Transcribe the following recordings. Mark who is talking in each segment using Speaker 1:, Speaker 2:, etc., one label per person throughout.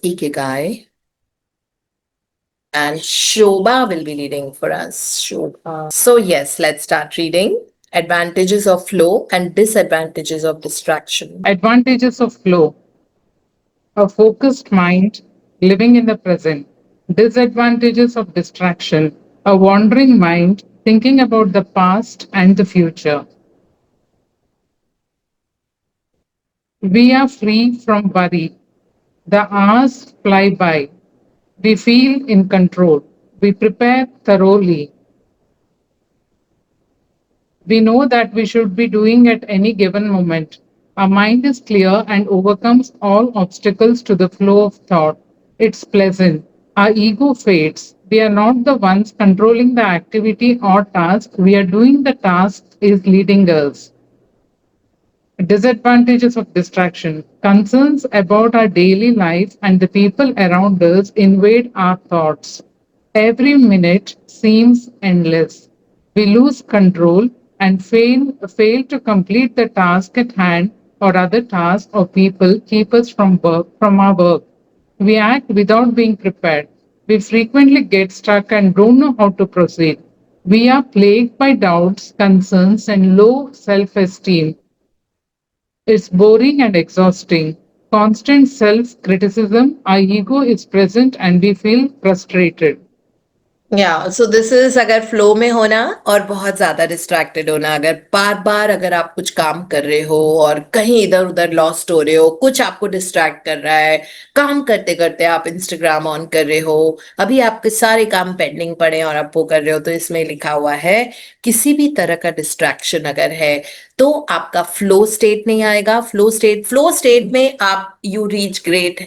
Speaker 1: Ikigai, and Shobha will be reading for us. Shobha. So, yes, let's start reading. Advantages of flow and disadvantages of distraction.
Speaker 2: Advantages of flow: a focused mind, living in the present. Disadvantages of distraction: a wandering mind, thinking about the past and the future. We are free from worry. The hours fly by. We feel in control. We prepare thoroughly. We know that we should be doing at any given moment. Our mind is clear and overcomes all obstacles to the flow of thought. It's pleasant. Our ego fades. We are not the ones controlling the activity or task. We are doing the task is leading us. Disadvantages of distraction: concerns about our daily life and the people around us invade our thoughts. Every minute seems endless. We lose control and fail to complete the task at hand, or other tasks or people keep us from our work. We act without being prepared. We frequently get stuck and don't know how to proceed. We are plagued by doubts, concerns, and low self esteem. It's boring and exhausting. Constant self criticism, our ego is present and we feel frustrated.
Speaker 1: या सो this is अगर flow में होना और बहुत ज्यादा distracted होना, अगर बार बार अगर आप कुछ काम कर रहे हो और कहीं इधर उधर लॉस्ट हो रहे हो, कुछ आपको डिस्ट्रैक्ट कर रहा है, काम करते करते आप इंस्टाग्राम ऑन कर रहे हो, अभी आपके सारे काम पेंडिंग पड़े हैं और आप वो कर रहे हो, तो इसमें लिखा हुआ है किसी भी तरह का डिस्ट्रैक्शन अगर है तो आपका फ्लो स्टेट नहीं आएगा। फ्लो स्टेट में आप you reach great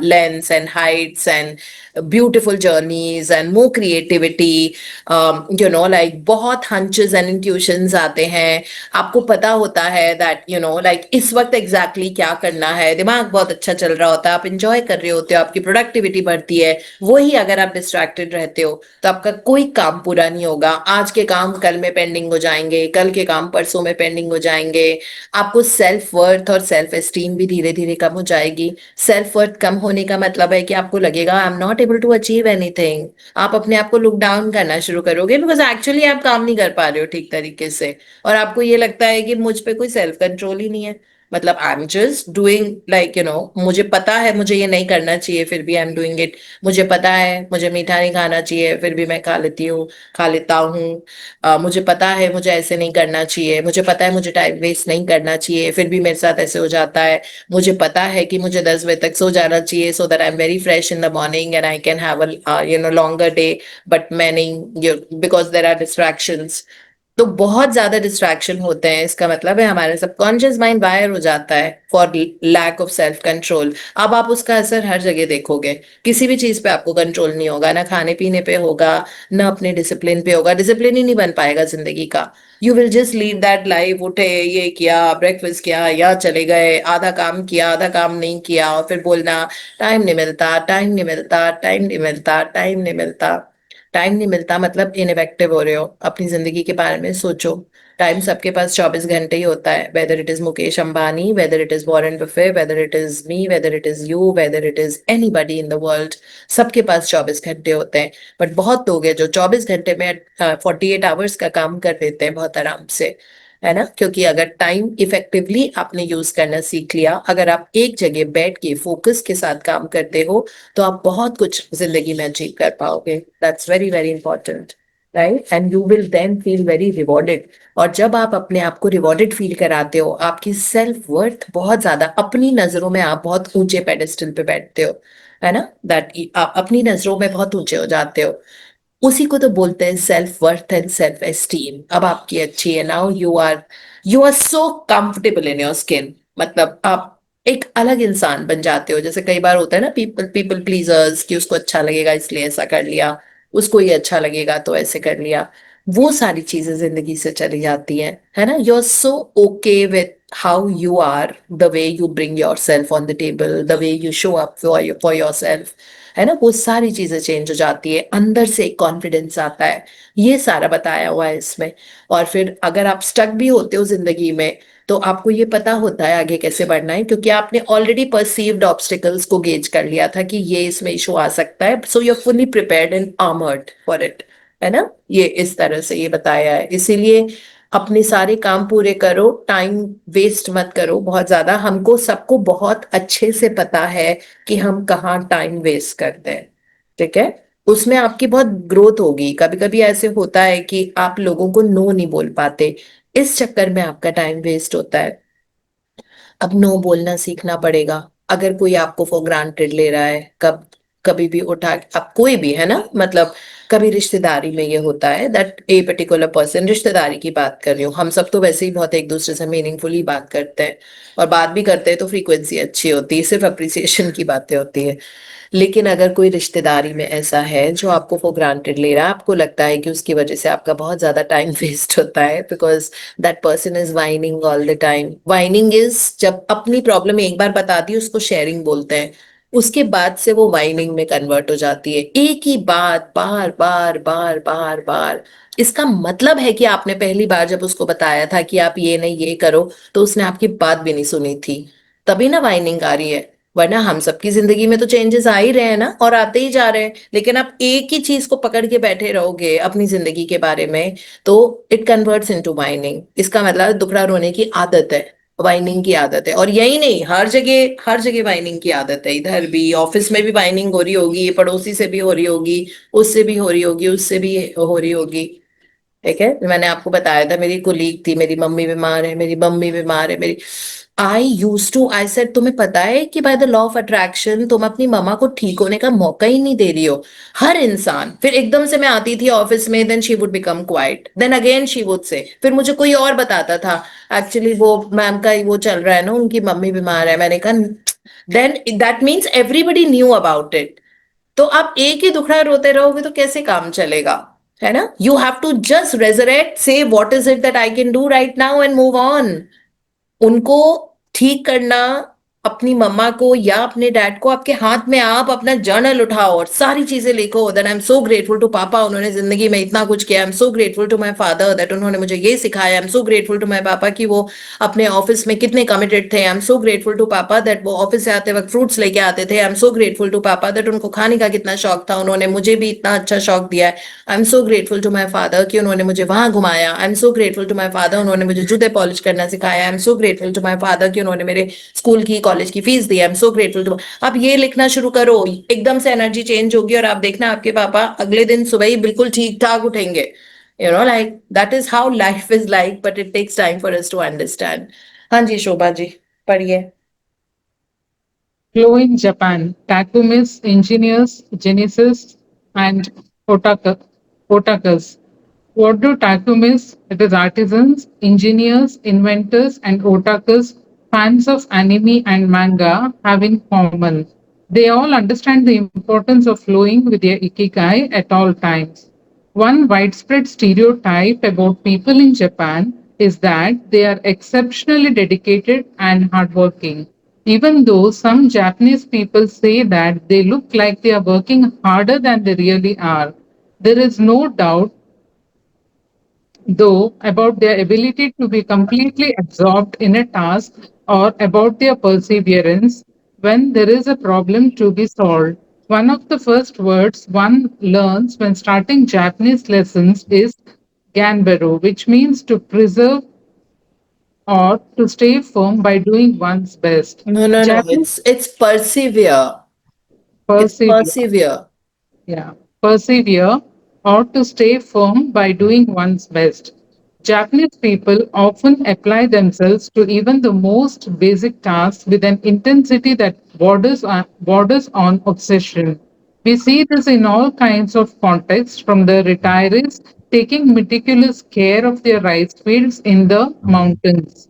Speaker 1: lens and Heights and beautiful journeys and more creativity, like बहुत हंचेस एंड इंट्यूशंस आते हैं। आपको पता होता है दैट लाइक इस वक्त एग्जैक्टली क्या करना है, दिमाग बहुत अच्छा चल रहा होता है, आप इंजॉय कर रहे होते हो, आपकी प्रोडक्टिविटी बढ़ती है। वही अगर आप डिस्ट्रैक्टेड रहते हो तो आपका कोई काम पूरा नहीं होगा। आज के काम कल में पेंडिंग हो जाएंगे, कल के काम परसों में पेंडिंग हो जाएंगे। आपको सेल्फ वर्थ और सेल्फ एस्टीम भी धीरे धीरे कम हो जाएगी। सेल्फ वर्थ कम होने का मतलब है कि आपको लगेगा I am not able to achieve anything. आप अपने आप को लुक डाउन करना शुरू करोगे बिकॉज एक्चुअली आप काम नहीं कर पा रहे हो ठीक तरीके से, और आपको ये लगता है कि मुझ पे कोई सेल्फ कंट्रोल ही नहीं है। मतलब I am just doing like मुझे पता है मुझे ये नहीं करना चाहिए फिर भी आई एम डूइंग इट। मुझे पता है मुझे मीठा नहीं खाना चाहिए फिर भी मैं खा लेती हूँ, खा लेता हूँ। मुझे पता है मुझे ऐसे नहीं करना चाहिए, मुझे पता है मुझे टाइम वेस्ट नहीं करना चाहिए, फिर भी मेरे साथ ऐसे हो जाता है। मुझे पता है कि मुझे 10 बजे तक सो जाना चाहिए so that I am very fresh in the morning and I can have a longer day, but मैं नहीं, बिकॉज देर आर डिस्ट्रैक्शंस। तो बहुत ज्यादा डिस्ट्रैक्शन होते हैं, इसका मतलब है हमारे सबकॉन्शियस माइंड वायर हो जाता है for lack of self control. अब आप उसका असर हर जगह देखोगे, किसी भी चीज पे आपको कंट्रोल नहीं होगा, ना खाने पीने पे होगा, ना अपने डिसिप्लिन पे होगा। डिसिप्लिन ही नहीं बन पाएगा जिंदगी का। You will just lead that life, उठे ये किया, ब्रेकफास्ट किया, या चले गए, आधा काम किया आधा काम नहीं किया, और फिर बोलना टाइम नहीं मिलता, टाइम नहीं मिलता, टाइम नहीं मिलता, टाइम नहीं मिलता। टाइम नहीं मिलता मतलब इनएफेक्टिव हो रहे हो। अपनी जिंदगी के बारे में सोचो। टाइम सबके पास 24 घंटे ही होता है, whether it is Mukesh Ambani, whether it is Warren Buffett, whether it is me, whether it is you, whether it is anybody in the world. सबके पास 24 घंटे होते हैं। बट बहुत लोग हैं जो 24 घंटे में 48 आवर्स का काम कर देते हैं बहुत आराम से, है ना। क्योंकि अगर टाइम इफेक्टिवली आपने यूज करना सीख लिया, अगर आप एक जगह बैठ के फोकस के साथ काम करते हो, तो आप बहुत कुछ जिंदगी में अचीव कर पाओगे। That's very very important, right. And you will then feel very rewarded. और जब आप अपने आप को रिवॉर्डेड फील कराते हो, आपकी सेल्फ वर्थ बहुत ज्यादा, अपनी नजरों में आप बहुत ऊंचे पेडेस्टल पे बैठते हो, है ना। दैट आप अपनी नजरों में बहुत ऊंचे हो जाते हो। उसी को तो बोलते हैं self worth and self esteem. अब आपकी अच्छी है, now you are so comfortable in your skin. मतलब आप एक अलग इंसान बन जाते हो। जैसे कई बार होता है ना, पीपल पीपल प्लीजर्स, कि उसको अच्छा लगेगा इसलिए ऐसा कर लिया, उसको ये अच्छा लगेगा तो ऐसे कर लिया। वो सारी चीजें जिंदगी से चली जाती हैं, है ना। You are so okay with how you are, the way you bring yourself on the table, the way you show up for yourself, है ना। वो सारी चीजें चेंज हो जाती है, अंदर से एक कॉन्फिडेंस आता है। ये सारा बताया हुआ है इसमें। और फिर अगर आप स्टक भी होते हो जिंदगी में, तो आपको ये पता होता है आगे कैसे बढ़ना है, क्योंकि आपने ऑलरेडी परसीव्ड ऑब्स्टिकल्स को गेज कर लिया था कि ये इसमें इशू आ सकता है, so you are fully prepared and armoured for it, है ना। ये इस तरह से ये बताया है, इसीलिए अपने सारे काम पूरे करो, टाइम वेस्ट मत करो बहुत ज्यादा। हमको सबको बहुत अच्छे से पता है कि हम कहाँ टाइम वेस्ट करते हैं, ठीक है। उसमें आपकी बहुत ग्रोथ होगी। कभी कभी ऐसे होता है कि आप लोगों को नो नहीं बोल पाते, इस चक्कर में आपका टाइम वेस्ट होता है। अब नो बोलना सीखना पड़ेगा। अगर कोई आपको फॉर ग्रांटेड ले रहा है, कभी भी उठा, अब कोई भी है ना, मतलब कभी रिश्तेदारी में ये होता है दैट ए पर्टिकुलर पर्सन, रिश्तेदारी की बात कर रही हूँ, हम सब तो वैसे ही बहुत एक दूसरे से मीनिंगफुली बात करते हैं, और बात भी करते हैं तो फ्रीक्वेंसी अच्छी होती है, सिर्फ अप्रिसिएशन की बातें होती है। लेकिन अगर कोई रिश्तेदारी में ऐसा है जो आपको फॉर ग्रांटेड ले रहा है, आपको लगता है कि उसकी वजह से आपका बहुत ज्यादा टाइम वेस्ट होता है, because that person is whining all the time. Whining is जब अपनी प्रॉब्लम एक बार बता दी उसको शेयरिंग बोलते हैं, उसके बाद से वो वाइनिंग में कन्वर्ट हो जाती है, एक ही बात बार बार बार बार बार। इसका मतलब है कि आपने पहली बार जब उसको बताया था कि आप ये नहीं ये करो, तो उसने आपकी बात भी नहीं सुनी थी, तभी ना वाइनिंग आ रही है। वरना हम सबकी जिंदगी में तो चेंजेस आ ही रहे हैं ना, और आते ही जा रहे हैं। लेकिन आप एक ही चीज को पकड़ के बैठे रहोगे अपनी जिंदगी के बारे में, तो इट कन्वर्ट्स इनटू वाइनिंग। इसका मतलब दुखड़ा रोने की आदत है, वाइनिंग की आदत है। और यही नहीं, हर जगह वाइनिंग की आदत है। इधर भी ऑफिस में भी वाइनिंग हो रही होगी, पड़ोसी से भी हो रही होगी, उससे भी हो रही होगी, उससे भी हो रही होगी, ठीक है। मैंने आपको बताया था, मेरी कुलीग थी, मेरी मम्मी बीमार है, मेरी मम्मी बीमार है, मेरी आई सेड तुम्हें पता है कि by the law of attraction तुम अपनी मम्मा को ठीक होने का मौका ही नहीं दे रही हो। हर इंसान, फिर एकदम से मैं आती थी ऑफिस में, then she would become quiet, then again she would say, फिर मुझे कोई और बताता था एक्चुअली वो मैम का वो चल रहा है ना, उनकी मम्मी बीमार है। मैंने कहा then that means everybody knew about it. तो आप एक ही दुखड़ा रोते रहोगे तो कैसे काम चलेगा, है ना। You have to just resurrect, say what is it that I can do right now and move on. उनको ठीक करना, अपनी मम्मा को या अपने डैड को आपके हाथ में, आप अपना जर्नल उठाओ और सारी चीजें लिखो that I am so grateful to papa, उन्होंने जिंदगी में इतना कुछ किया। I am so grateful to my father that उन्होंने मुझे ये सिखाया। I am so grateful to my papa कि वो अपने ऑफिस में कितने कमिटेड थे। I am so grateful to papa that वो ऑफिस से आते वक्त फ्रूट्स लेके आते थे। I am so grateful to papa that उनको खाने का कितना शौक था, उन्होंने मुझे भी इतना अच्छा शौक दिया है। I am so grateful to my father कि उन्होंने मुझे वहां घुमाया। I am so grateful to my father, उन्होंने मुझे जूते पॉलिश करना सिखाया। I am so grateful to my father कि उन्होंने मेरे स्कूल की कॉलेज की फीस दी। I am so grateful to. आप ये लिखना शुरू करो, एकदम से एनर्जी चेंज होगी, और आप देखना आपके पापा अगले दिन सुबह ही बिल्कुल ठीक ठाक उठेंगे। Like that is how life is like, but it takes time for us to understand. हाँ जी शोभा जी, पढ़िए।
Speaker 2: Flow in Japan, Takumis, engineers, geneticists, and otakas. What do Takumis, that is artisans, engineers, inventors, and otakus, fans of anime and manga, have in common? They all understand the importance of flowing with their ikigai at all times. One widespread stereotype about people in Japan is that they are exceptionally dedicated and hardworking. Even though some Japanese people say that they look like they are working harder than they really are, there is no doubt, though, about their ability to be completely absorbed in a task or about their perseverance when there is a problem to be solved. One of the first words one learns when starting Japanese lessons is ganbero, which means to preserve or to stay firm by doing one's best.
Speaker 1: No, no, no,
Speaker 2: Japanese
Speaker 1: it's persevere. It's
Speaker 2: persevere.
Speaker 1: persevere.
Speaker 2: Yeah, persevere or to stay firm by doing one's best. Japanese people often apply themselves to even the most basic tasks with an intensity that borders on obsession. We see this in all kinds of contexts, from the retirees taking meticulous care of their rice fields in the mountains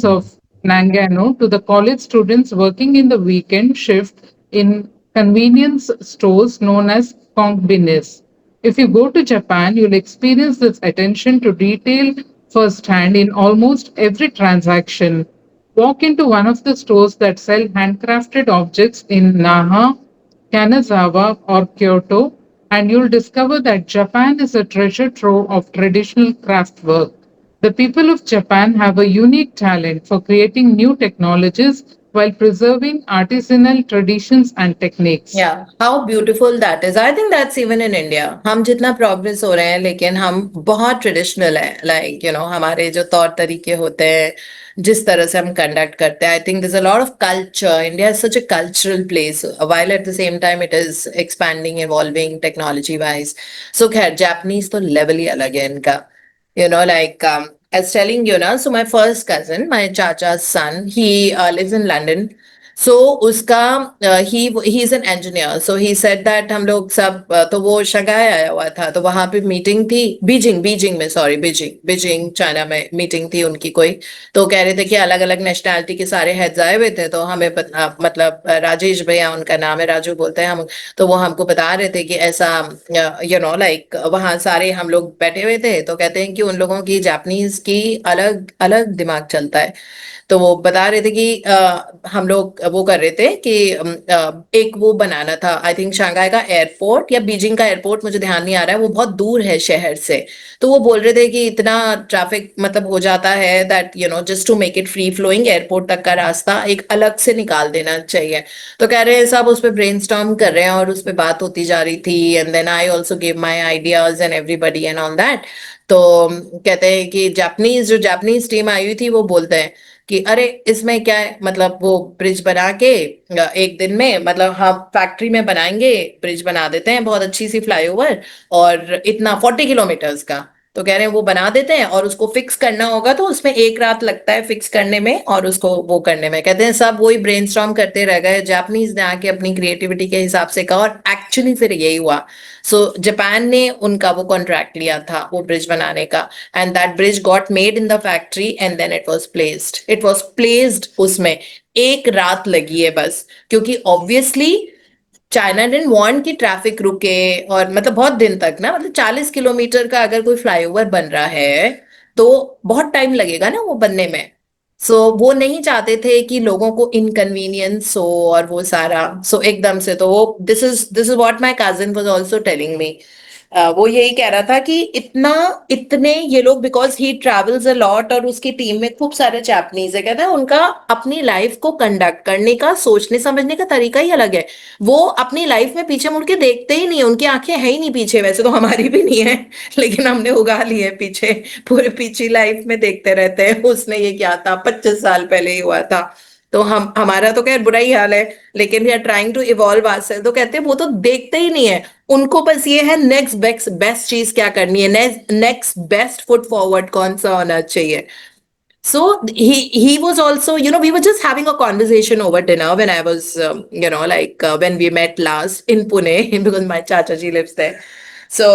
Speaker 2: of Nagano to the college students working in the weekend shift in convenience stores known as konbinis. If you go to Japan, you'll experience this attention to detail firsthand in almost every transaction. Walk into one of the stores that sell handcrafted objects in Naha, Kanazawa, or Kyoto, and you'll discover that Japan is a treasure trove of traditional craft work. The people of Japan have a unique talent for creating new technologies while preserving artisanal traditions and techniques.
Speaker 1: Yeah, how beautiful that is. I think that's even in India. हम जितना progress हो रहे हैं लेकिन हम बहुत traditional है, like हमारे जो तौर तरीके होते हैं, जिस तरह से हम कंडक्ट करते हैं. I think there's a lot of culture. India is such a cultural place, while at the same time it is expanding, evolving technology wise. So खैर जापानीज तो लेवल ही अलग है इनका. Like I was telling you ना, so my first cousin, my chacha's son, he lives in London. So उसका he is an engineer. So he said that हम लोग सब तो वो शंघाई आया हुआ था, तो वहां पे मीटिंग थी. बीजिंग बीजिंग में, सॉरी, बीजिंग बीजिंग चाइना में मीटिंग थी उनकी कोई. तो कह रहे थे कि अलग अलग नेशनैलिटी के सारे हेड्स आए हुए थे. तो हमें मतलब राजेश भैया उनका नाम है, राजू बोलते हैं हम. तो वो हमको बता रहे थे कि ऐसा लाइक वहाँ सारे हम लोग बैठे हुए थे. तो कहते हैं कि उन लोगों की जापानीज की अलग अलग दिमाग चलता है. तो वो बता रहे थे कि हम लोग वो कर रहे थे कि एक वो बनाना था, आई थिंक शंघाई का एयरपोर्ट या बीजिंग का एयरपोर्ट, मुझे ध्यान नहीं आ रहा है, वो बहुत दूर है शहर से. तो वो बोल रहे थे कि इतना ट्रैफिक मतलब हो जाता है that just to make it free flowing, airport तक का रास्ता एक अलग से निकाल देना चाहिए. तो कह रहे हैं सब उस पर ब्रेनस्टॉर्म कर रहे हैं और उस पर बात होती जा रही थी. And then I also give my ideas and everybody and all that. तो कहते हैं कि जापानीज जो जापानीज टीम आई हुई थी वो बोलते हैं कि अरे इसमें क्या है, मतलब वो ब्रिज बना के एक दिन में, मतलब हम फैक्ट्री में बनाएंगे, ब्रिज बना देते हैं बहुत अच्छी सी फ्लाईओवर, और इतना 40 किलोमीटर्स का. तो कह रहे हैं वो बना देते हैं और उसको फिक्स करना होगा तो उसमें एक रात लगता है फिक्स करने में और उसको वो करने में. कहते हैं सब वही ब्रेनस्टॉर्म करते रह गए, जापानीज ने आके अपनी क्रिएटिविटी के हिसाब से कहा और एक्चुअली फिर यही हुआ. सो जापान ने उनका वो कॉन्ट्रैक्ट लिया था वो ब्रिज बनाने का. And that bridge got made in the factory and then it was placed उसमें. एक रात लगी है बस, क्योंकि ऑब्वियसली चाइना डिडंट वांट कि ट्रैफिक रुके. और मतलब बहुत दिन तक ना, मतलब 40 किलोमीटर का अगर कोई फ्लाईओवर बन रहा है तो बहुत टाइम लगेगा ना वो बनने में. सो वो नहीं चाहते थे कि लोगों को इनकन्वीनियंस हो और वो सारा. सो एकदम से तो वो this is what my cousin was also telling me. वो यही कह रहा था कि इतना इतने ये लोग, because he travels a lot और उसकी टीम में खूब सारे जापानीज है, कहता है उनका अपनी लाइफ को कंडक्ट करने का, सोचने समझने का तरीका ही अलग है. वो अपनी लाइफ में पीछे मुड़ के देखते ही नहीं है, उनकी आंखें है ही नहीं पीछे. वैसे तो हमारी भी नहीं है लेकिन हमने उगा ली है पीछे. पूरे पीछे लाइफ में देखते रहते हैं उसने ये क्या था, 25 साल पहले ही हुआ था. तो हम हमारा तो खैर बुरा ही हाल है, लेकिन we are trying to evolve ourself. तो कहते हैं वो तो देखते ही नहीं है, उनको बस ये है नेक्स्ट बेस्ट बेस्ट चीज क्या करनी है, नेक्स्ट बेस्ट फुट फॉरवर्ड कौन सा होना चाहिए. So he was also, we were just having a conversation over dinner when I was, like when we met last in Pune because my chacha ji lives there. So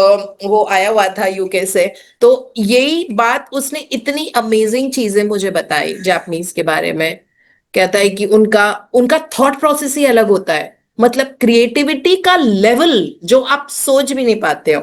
Speaker 1: वो आया हुआ था UK से. तो यही बात उसने इतनी अमेजिंग चीजें मुझे बताई जापानीज के बारे में. कहता है कि उनका उनका थॉट प्रोसेस ही अलग होता है, मतलब क्रिएटिविटी का लेवल जो आप सोच भी नहीं पाते हो,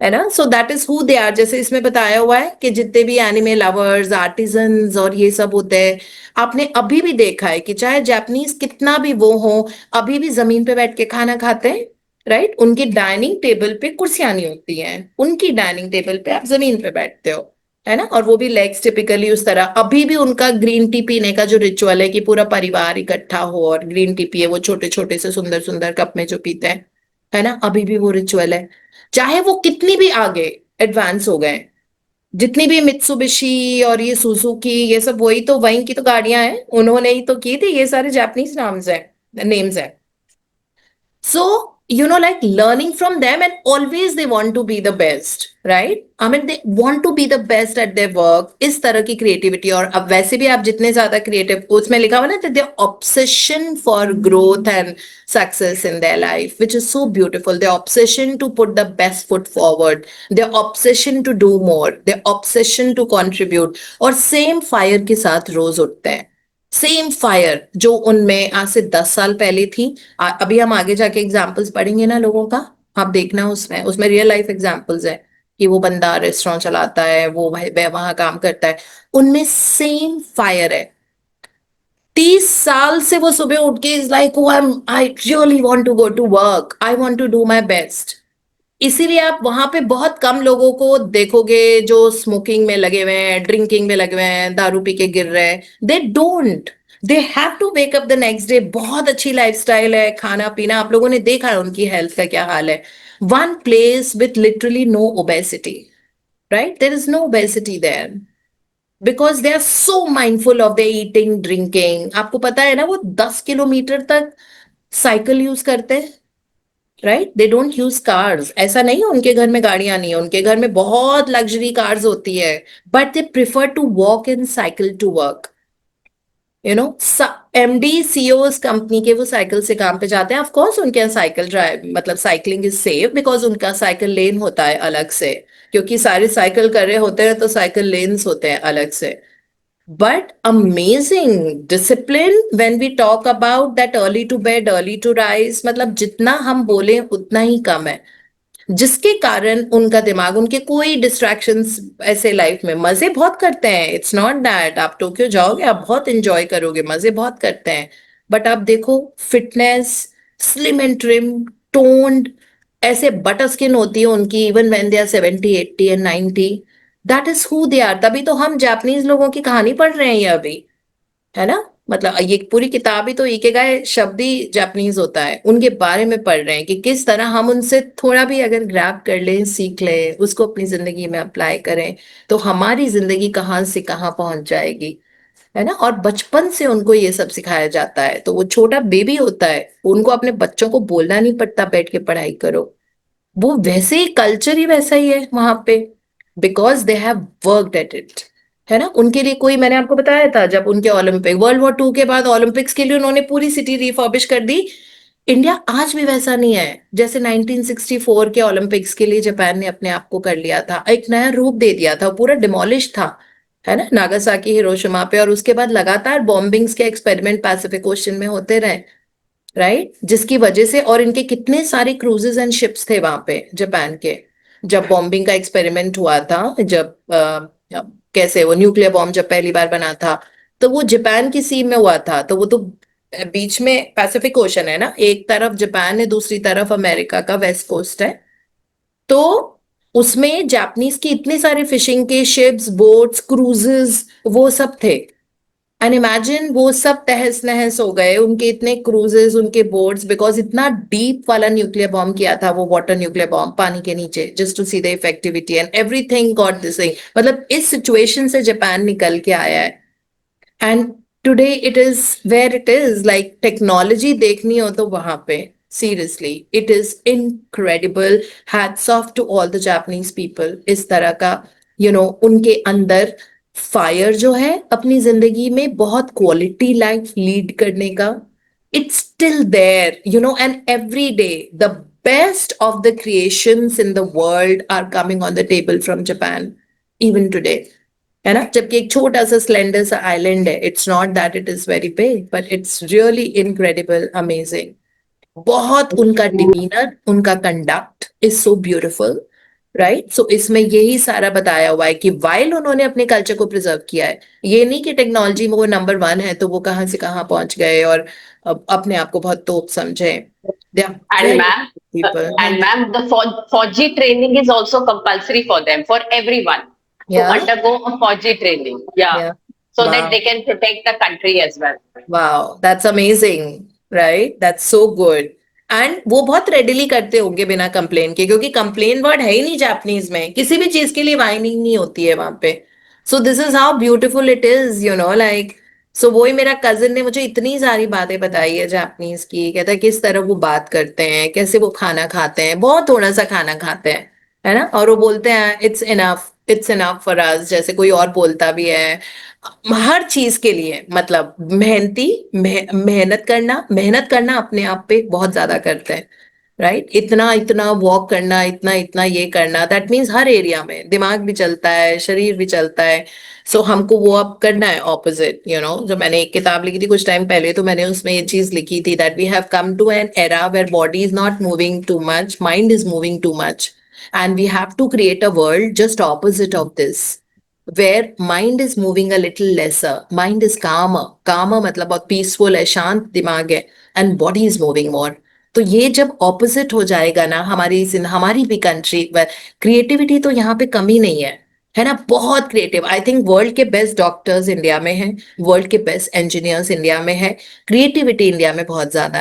Speaker 1: है ना. So that is who they are. जैसे इसमें बताया हुआ है कि जितने भी एनिमे लवर्स, आर्टिजन्स और ये सब होते हैं, आपने अभी भी देखा है कि चाहे जापानीज कितना भी वो हो, अभी भी जमीन पे बैठ के खाना खाते हैं. राइट, उनकी डाइनिंग टेबल पे कुर्सियां नहीं होती हैं, उनकी डाइनिंग टेबल पे आप जमीन पे बैठते हो, है ना. और वो भी लेग्स टिपिकली उस तरह. अभी भी उनका ग्रीन टी पीने का जो रिचुअल है कि पूरा परिवार इकट्ठा हो और ग्रीन टी पिए, वो छोटे छोटे से सुंदर सुंदर कप में जो पीते हैं, है ना, अभी भी वो रिचुअल है. चाहे वो कितनी भी आगे एडवांस हो गए, जितनी भी मित्सुबिशी और ये सुजुकी, ये सब वही तो वहीं की तो गाड़ियां हैं, उन्होंने ही तो की थी. ये सारे जापानीज नाम्स हैं, नेम्स हैं. So, like learning from them, and always they want to be the best, right? I mean, they want to be the best at their work. इस तरह की creativity. और अब वैसे भी आप जितने ज्यादा creative, उसमें लिखा हुआ ना, their obsession for growth and success in their life, which is so beautiful. Their obsession to put the best foot forward. Their obsession to do more. Their obsession to contribute. और same fire के साथ रोज उठते हैं. Same fire जो उनमें आज से 10 साल पहले थी. अभी हम आगे जाके एग्जाम्पल्स पढ़ेंगे ना लोगों का, आप देखना उसमें उसमें रियल लाइफ एग्जाम्पल्स है कि वो बंदा रेस्टोरेंट चलाता है, वो वह वहां काम करता है, उनमें सेम फायर है. 30 साल से वो सुबह उठ के is like, I really want to go to work, I want to do my best. इसीलिए आप वहां पे बहुत कम लोगों को देखोगे जो स्मोकिंग में लगे हुए हैं, ड्रिंकिंग में लगे हुए हैं, दारू पी के गिर रहे हैं। They don't, they have to wake up the next day. बहुत अच्छी लाइफस्टाइल है, खाना पीना, आप लोगों ने देखा है उनकी हेल्थ का क्या हाल है। One place with literally no obesity, right? There is no obesity there because they are so mindful of the eating drinking. आपको पता है ना, वो 10 किलोमीटर तक साइकिल यूज करते हैं, right? They don't use cars. ऐसा नहीं है उनके घर में गाड़ियां नहीं है, उनके घर में बहुत लग्जरी कार्स होती है, but they prefer to walk in cycle to work. You know, MD CEO company के वो साइकिल से काम पे जाते हैं। ऑफ कोर्स उनके यहाँ साइकिल ड्राइव मतलब साइकिलिंग इज सेफ बिकॉज उनका साइकिल लेन होता है अलग से, क्योंकि सारे साइकिल कर रहे होते हैं तो साइकिल लेन्स होते हैं अलग से। But amazing discipline when we talk about that early to bed, early to rise, मतलब जितना हम बोले उतना ही कम है, जिसके कारण उनका दिमाग, उनके कोई डिस्ट्रैक्शंस ऐसे लाइफ में, मजे बहुत करते हैं। इट्स नॉट दैट आप टोक्यो जाओगे आप बहुत एंजॉय करोगे, मजे बहुत करते हैं, बट आप देखो fitness, slim and trim, toned, ऐसे बटर स्किन होती है उनकी even when they are 70 80 and 90। That is who they are. तभी तो हम जापानीज लोगों की कहानी पढ़ रहे हैं ये अभी, है ना? मतलब ये पूरी किताब ही तो इकिगाई शब्द ही जापानीज होता है, उनके बारे में पढ़ रहे हैं कि किस तरह हम उनसे थोड़ा भी अगर ग्रैब कर लें, सीख लें, उसको अपनी जिंदगी में अप्लाई करें, तो हमारी जिंदगी कहाँ से कहाँ पहुंच जाएगी, है ना? और बचपन से उनको ये सब सिखाया जाता है, तो वो छोटा बेबी होता है, उनको अपने बच्चों को बोलना नहीं पड़ता बैठ के पढ़ाई करो। वो वैसे ही कल्चर ही वैसा ही है वहां पे, because they have worked at it, है ना? उनके लिए कोई, मैंने आपको बताया था जब उनके ओलंपिक, वर्ल्ड वॉर 2 के बाद ओलंपिक्स के लिए उन्होंने पूरी सिटी रिफर्बिश कर दी। इंडिया आज भी वैसा नहीं है जैसे 1964 के ओलंपिक्स के लिए जापान ने अपने आप को कर लिया था, एक नया रूप दे दिया था, पूरा डिमोलिश था, है ना, नागासाकी हिरोशिमा पे। और उसके बाद लगातार बॉम्बिंग्स के एक्सपेरिमेंट पैसिफिक ओशन में होते रहे, राइट? जिसकी वजह से, और इनके कितने सारे क्रूजेस एंड शिप्स थे वहां पे जापान के, जब बॉम्बिंग का एक्सपेरिमेंट हुआ था, जब कैसे वो न्यूक्लियर बॉम्ब जब पहली बार बना था, तो वो जापान की सी में हुआ था। तो वो तो बीच में पैसिफिक ओशन है ना, एक तरफ जापान है, दूसरी तरफ अमेरिका का वेस्ट कोस्ट है। तो उसमें जापानीज की इतने सारे फिशिंग के शिप्स, बोट्स, क्रूजेस, वो सब थे। एंड इमेजिन वो सब तहस नहस हो गए, उनके इतने क्रूजेस, उनके बोट्स, बिकॉज इतना डीप वाला न्यूक्लियर बॉम्ब किया था वो, वाटर न्यूक्लियर बॉम्ब पानी के नीचे, just to see the effectivity and everything got this thing. मतलब इस सिचुएशन से जापान निकल के आया है, and today it is where it is. Like technology देखनी हो तो वहां पे seriously it is incredible. Hats off to all the Japanese people. इस तरह का उनके अंदर फायर जो है अपनी जिंदगी में बहुत क्वालिटी लाइफ लीड करने का, it's still there, and every day the best of the creations in the world are coming on the table from Japan even today, है ना? जबकि एक छोटा सा स्लेंडर सा आइलैंड है, it's not that it is very big, but it's really incredible, amazing. बहुत उनका डिमीनर, उनका conduct is so beautiful, right? So इसमें यही सारा बताया हुआ है कि वाइल उन्होंने अपने कल्चर को प्रिजर्व किया है, ये नहीं कि टेक्नोलॉजी में वो नंबर 1 है तो वो कहाँ से कहाँ पहुंच गए और अपने आप को बहुत तोप समझे। They are
Speaker 3: And
Speaker 1: very
Speaker 3: ma'am,
Speaker 1: पीपल।
Speaker 3: the 4G training is also compulsory for them, for everyone to
Speaker 1: या
Speaker 3: undergo a 4G training. Yeah,
Speaker 1: या
Speaker 3: so that
Speaker 1: वाह,
Speaker 3: they can protect the country as well.
Speaker 1: Wow, that's amazing, right? That's so good. And वो बहुत readily करते होंगे बिना complain के, क्योंकि कंप्लेन वर्ड है ही नहीं जापानीज में, किसी भी चीज के लिए वाइनिंग नहीं होती है वहां पे। So this is how beautiful it is, like. So वही मेरा कजिन ने मुझे इतनी सारी बातें बताई है जापानीज की, कहता है किस तरह वो बात करते हैं, कैसे वो खाना खाते हैं, बहुत थोड़ा सा खाना खाते हैं, है ना? और वो बोलते हैं it's enough, it's enough for us, जैसे कोई और बोलता भी है। हर चीज के लिए मतलब मेहनती, मेहनत करना अपने आप पे बहुत ज्यादा करते हैं, राइट? इतना इतना वॉक करना, इतना इतना ये करना, दैट मीन्स हर एरिया में दिमाग भी चलता है, शरीर भी चलता है। सो हमको वो अब करना है ऑपोजिट, जो मैंने एक किताब लिखी थी कुछ टाइम पहले, तो मैंने उसमें ये चीज लिखी थी that we have come to an era where body is not moving too much, mind is moving too much, and we have to create a world just opposite of this, where mind is moving a little lesser, mind is calmer, calmer मतलब बहुत peaceful है, शांत दिमाग है, and body is moving more, तो ये जब opposite हो जाएगा ना हमारी भी कंट्री, क्रिएटिविटी तो यहाँ पे कमी नहीं है ना, बहुत क्रिएटिव। आई थिंक वर्ल्ड के बेस्ट डॉक्टर्स इंडिया में हैं, वर्ल्ड के बेस्ट इंजीनियर्स इंडिया में है, क्रिएटिविटी इंडिया में बहुत ज्यादा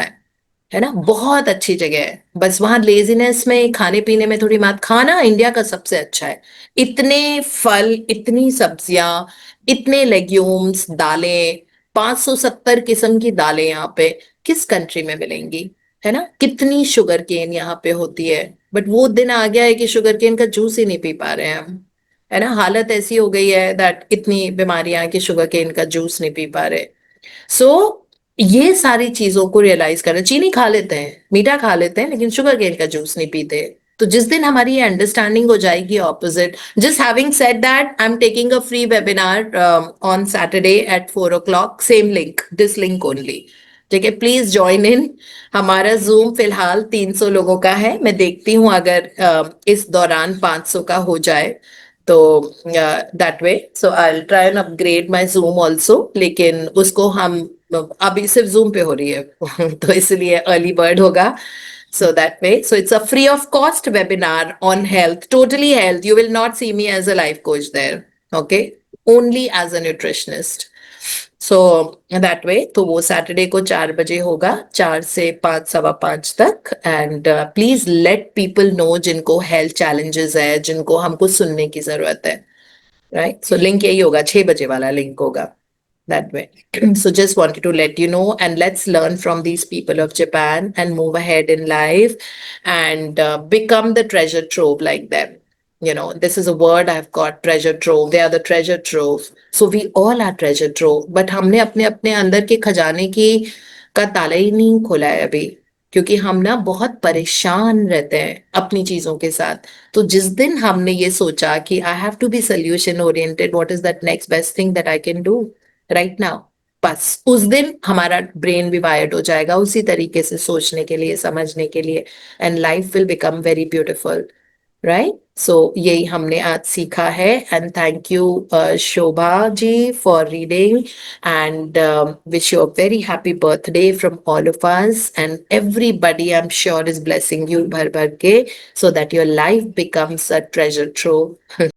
Speaker 1: है ना, बहुत अच्छी जगह है। बस वहां लेजीनेस में, खाने पीने में थोड़ी मात। खाना इंडिया का सबसे अच्छा है, इतने फल, इतनी सब्जियां, इतने लेग्यूम्स, दालें, 570 किस्म की दालें यहाँ पे किस कंट्री में मिलेंगी, है ना। कितनी शुगर केन यहाँ पे होती है, बट वो दिन आ गया है कि शुगर केन का जूस ही नहीं पी पा रहे हैं हम, है ना। हालत ऐसी हो गई है दैट इतनी बीमारियां कि शुगर केन का जूस नहीं पी पा रहे। सो ये सारी चीजों को रियलाइज करना, चीनी खा लेते हैं, मीठा खा लेते हैं, लेकिन शुगर केन का जूस नहीं पीते। तो जिस दिन हमारी ये अंडरस्टैंडिंग हो जाएगी opposite, just having said that, I am taking a free webinar on Saturday at 4 o'clock, same link, this link only, ठीक है, प्लीज ज्वाइन इन। हमारा जूम फिलहाल 300 लोगों का है, मैं देखती हूँ अगर इस दौरान 500 का हो जाए तो that way, so I try and upgrade my zoom also, लेकिन उसको हम अभी सिर्फ जूम पे हो रही है तो इसलिए अर्ली बर्ड होगा। So that way, so it's a free of cost webinar on health, totally health. You will not see me as a life coach there, okay? Only as a nutritionist. So that way, तो वो Saturday को 4 बजे होगा, 4 से 5, 5:15 तक। And please let people know जिनको health challenges है, जिनको हमको सुनने की जरूरत है, राइट। सो लिंक यही होगा, 6 बजे वाला लिंक होगा, that way. So just wanted to let you know, and let's learn from these people of Japan and move ahead in life and become the treasure trove like them. You know, this is a word I've got, treasure trove. They are the treasure trove. So we all are treasure trove, but हमने अपने अपने अंदर के खजाने की का ताला ही नहीं खोला है अभी, क्योंकि हम ना बहुत परेशान रहते हैं अपनी चीजों के साथ। तो जिस दिन हमने ये सोचा कि I have to be solution oriented, what is that next best thing that I can do right now, बस उस दिन हमारा ब्रेन भी वायर्ड हो जाएगा उसी तरीके से सोचने के लिए, समझने के लिए, and life will become very beautiful, right. So यही हमने आज सीखा है। And thank you Shobha ji for reading, and wish you a very happy birthday from all of us, and everybody I am sure is blessing you भर भर के, so that your life becomes a treasure trove.